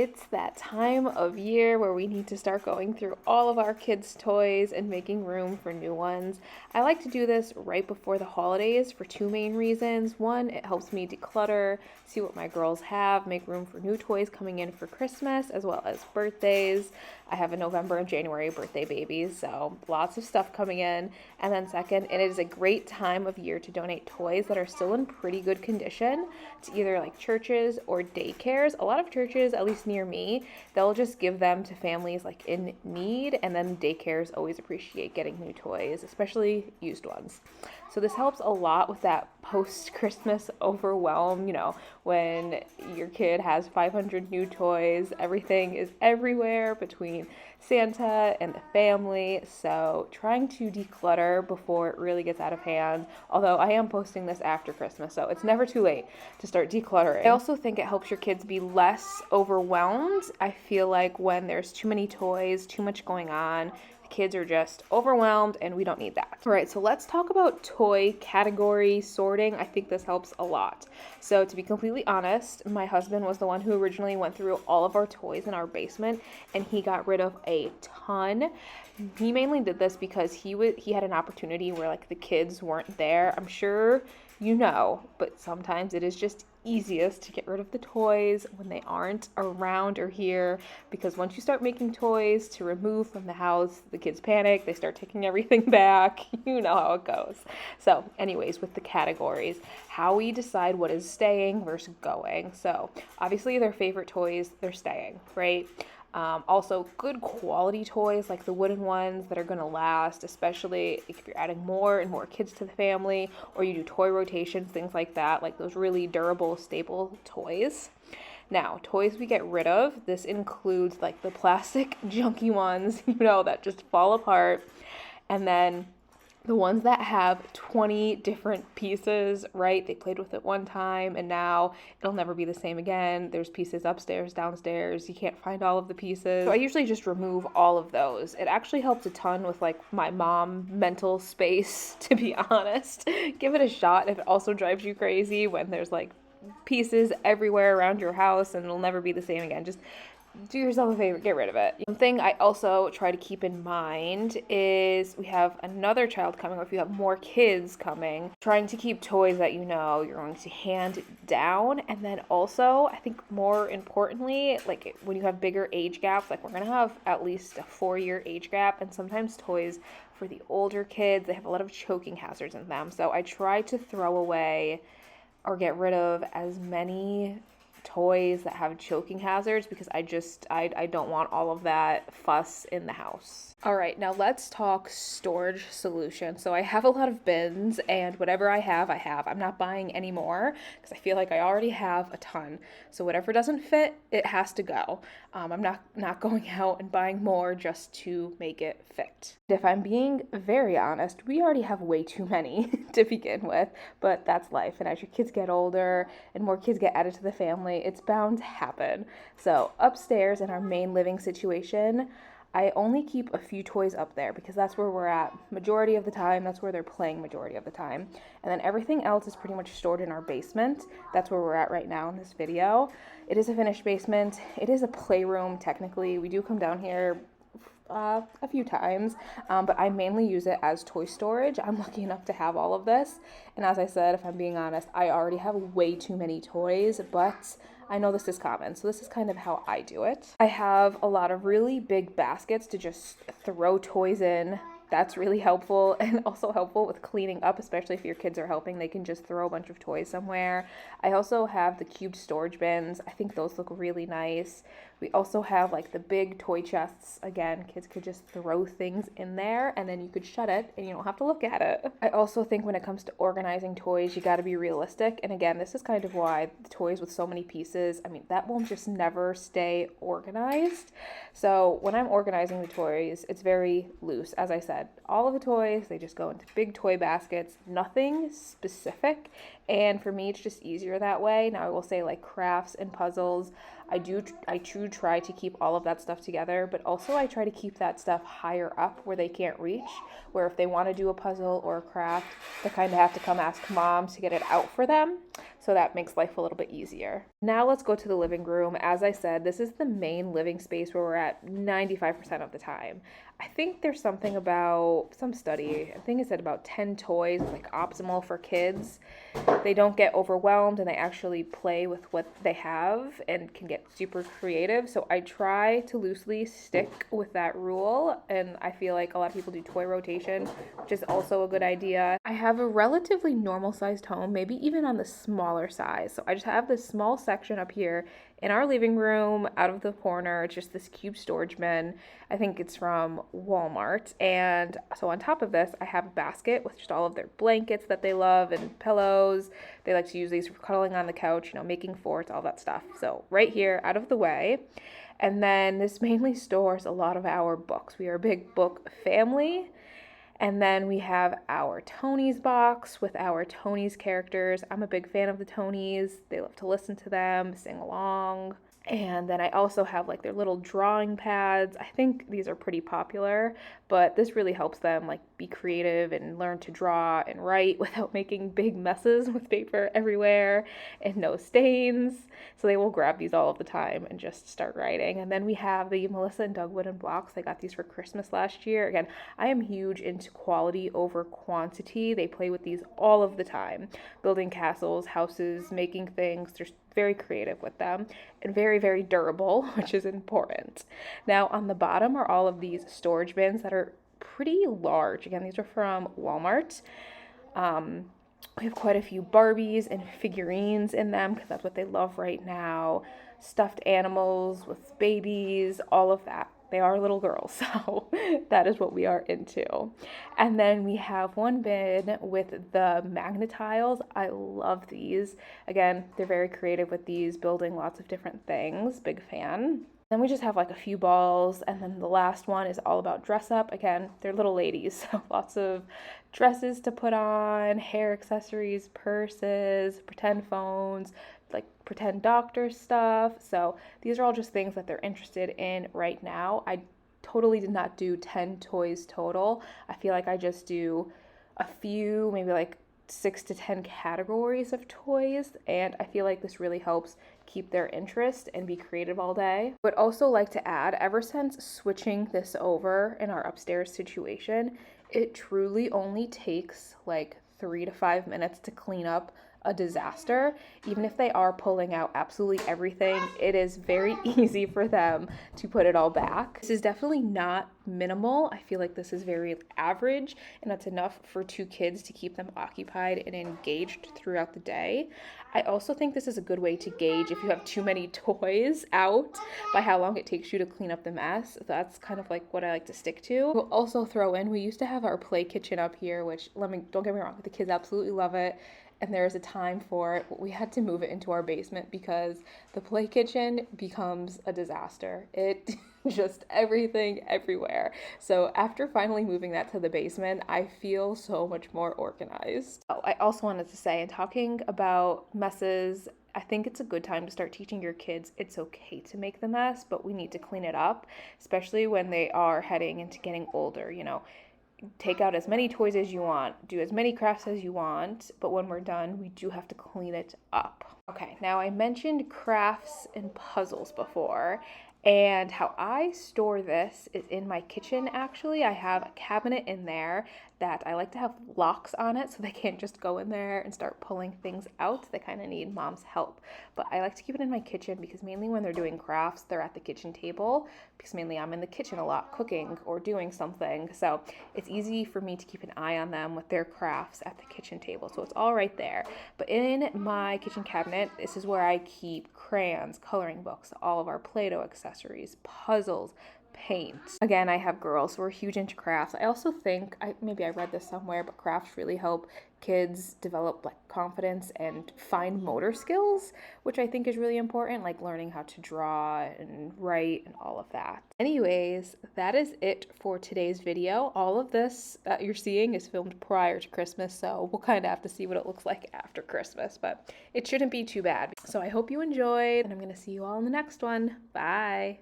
It's that time of year where we need to start going through all of our kids' toys and making room for new ones. I like to do this right before the holidays for two main reasons. One, it helps me declutter, see what my girls have, make room for new toys coming in for Christmas as well as birthdays. I have a November and January birthday babies, so lots of stuff coming in. And then second, it is a great time of year to donate toys that are still in pretty good condition to either like churches or daycares. A lot of churches, at least near me, they'll just give them to families like in need, and then daycares always appreciate getting new toys, especially used ones. So this helps a lot with that post-Christmas overwhelm, when your kid has 500 new toys, everything is everywhere between Santa and the family. So trying to declutter before it really gets out of hand, although I am posting this after Christmas, so it's never too late to start decluttering. I also think it helps your kids be less overwhelmed. I feel like when there's too many toys, too much going on, kids are just overwhelmed, and we don't need that. All right, so let's talk about toy category sorting. I think this helps a lot. So to be completely honest, my husband was the one who originally went through all of our toys in our basement, and he got rid of a ton. He mainly did this because he had an opportunity where like the kids weren't there. I'm sure but sometimes it is just easiest to get rid of the toys when they aren't around or here, because once you start making toys to remove from the house, the kids panic, they start taking everything back. You know how it goes. So anyways, with the categories, how we decide what is staying versus going. So obviously their favorite toys, they're staying, right? Also, good quality toys like the wooden ones that are going to last, especially if you're adding more and more kids to the family, or you do toy rotations, things like that, like those really durable, stable toys. Now, toys we get rid of, this includes like the plastic junky ones, that just fall apart, and then the ones that have 20 different pieces, right? They played with it one time and now it'll never be the same again. There's pieces upstairs, downstairs. You can't find all of the pieces. So I usually just remove all of those. It actually helps a ton with like my mom mental space, to be honest. Give it a shot if it also drives you crazy when there's like pieces everywhere around your house and it'll never be the same again. Just do yourself a favor, get rid of it. One thing I also try to keep in mind is we have another child coming, or if you have more kids coming, trying to keep toys that you're going to hand down. And then also, I think more importantly, like when you have bigger age gaps, like we're going to have at least a 4-year age gap, and sometimes toys for the older kids, they have a lot of choking hazards in them. So I try to throw away or get rid of as many toys that have choking hazards because I don't want all of that fuss in the house. All right, now let's talk storage solutions. So I have a lot of bins, and whatever I have. I'm not buying any more because I feel like I already have a ton. So whatever doesn't fit, it has to go. I'm not going out and buying more just to make it fit. If I'm being very honest, we already have way too many to begin with, but that's life. And as your kids get older and more kids get added to the family, it's bound to happen. So upstairs in our main living situation, I only keep a few toys up there because that's where we're at majority of the time. That's where they're playing majority of the time. And then everything else is pretty much stored in our basement. That's where we're at right now in this video. It is a finished basement. It is a playroom technically. We do come down here a few times, but I mainly use it as toy storage. I'm lucky enough to have all of this. And as I said, if I'm being honest, I already have way too many toys, but I know this is common, so this is kind of how I do it. I have a lot of really big baskets to just throw toys in. That's really helpful, and also helpful with cleaning up, especially if your kids are helping. They can just throw a bunch of toys somewhere. I also have the cubed storage bins. I think those look really nice. We also have like the big toy chests. Again, kids could just throw things in there and then you could shut it and you don't have to look at it. I also think when it comes to organizing toys, you got to be realistic. And again, this is kind of why the toys with so many pieces, that will just never stay organized. So when I'm organizing the toys, it's very loose. As I said, all of the toys, they just go into big toy baskets, nothing specific. And for me, it's just easier that way. Now, I will say like crafts and puzzles, I do try to keep all of that stuff together, but also I try to keep that stuff higher up where they can't reach, where if they want to do a puzzle or a craft, they kind of have to come ask mom to get it out for them. so that makes life a little bit easier. Now let's go to the living room. As I said, this is the main living space where we're at 95% of the time. I think there's something about some study, I think it said about 10 toys like optimal for kids. They don't get overwhelmed and they actually play with what they have and can get super creative. So I try to loosely stick with that rule, and I feel like a lot of people do toy rotation, which is also a good idea. I have a relatively normal sized home, maybe even on the smaller size. So I just have this small section up here in our living room out of the corner. It's just this cube storage bin. I think it's from Walmart. And so on top of this, I have a basket with just all of their blankets that they love and pillows. They like to use these for cuddling on the couch, making forts, all that stuff. So right here, out of the way. And then this mainly stores a lot of our books. We are a big book family. And then we have our Tonys box with our Tonys characters. I'm a big fan of the Tonys. They love to listen to them, sing along. And then I also have like their little drawing pads. I think these are pretty popular, but this really helps them like be creative and learn to draw and write without making big messes with paper everywhere and no stains. So they will grab these all of the time and just start writing. And then we have the Melissa and Doug wooden blocks. I got these for Christmas last year. Again, I am huge into quality over quantity. They play with these all of the time, building castles, houses, making things. They're very creative with them and very, very durable, which is important. Now on the bottom are all of these storage bins that are pretty large. Again, these are from Walmart. We have quite a few Barbies and figurines in them because that's what they love right now. Stuffed animals with babies, all of that. They are little girls, so that is what we are into. And then we have one bin with the magnet tiles. I love these. Again, they're very creative with these, building lots of different things. Big fan. Then we just have like a few balls, and then the last one is all about dress up. Again, they're little ladies, so lots of dresses to put on, hair accessories, purses, pretend phones, like pretend doctor stuff. So these are all just things that they're interested in right now. I totally did not do 10 toys total. I feel like I just do a few, maybe like 6 to 10 categories of toys, and I feel like this really helps keep their interest and be creative all day. I would also like to add, ever since switching this over in our upstairs situation, it truly only takes like 3 to 5 minutes to clean up a disaster. Even if they are pulling out absolutely everything, it is very easy for them to put it all back. This is definitely not minimal. I feel like this is very average, and that's enough for 2 kids to keep them occupied and engaged throughout the day. I also think this is a good way to gauge if you have too many toys out by how long it takes you to clean up the mess. That's kind of like what I like to stick to. We'll also throw in, we used to have our play kitchen up here, which don't get me wrong, the kids absolutely love it. And there is a time for it, but we had to move it into our basement because the play kitchen becomes a disaster. It just everything everywhere. So after finally moving that to the basement, I feel so much more organized. Oh, I also wanted to say, in talking about messes, I think it's a good time to start teaching your kids it's okay to make the mess, but we need to clean it up, especially when they are heading into getting older, Take out as many toys as you want, do as many crafts as you want, but when we're done, we do have to clean it up. Okay, now I mentioned crafts and puzzles before, and how I store this is in my kitchen. Actually, I have a cabinet in there that I like to have locks on it so they can't just go in there and start pulling things out. They kind of need mom's help. But I like to keep it in my kitchen because mainly when they're doing crafts, they're at the kitchen table, because mainly I'm in the kitchen a lot cooking or doing something. So it's easy for me to keep an eye on them with their crafts at the kitchen table. So it's all right there. But in my kitchen cabinet, this is where I keep crayons, coloring books, all of our Play-Doh accessories, puzzles, paint. Again, I have girls, so we're huge into crafts. I also think, maybe I read this somewhere, but crafts really help kids develop like confidence and fine motor skills, which I think is really important, like learning how to draw and write and all of that. Anyways, that is it for today's video. All of this that you're seeing is filmed prior to Christmas, so we'll kind of have to see what it looks like after Christmas, but it shouldn't be too bad. So I hope you enjoyed, and I'm going to see you all in the next one. Bye!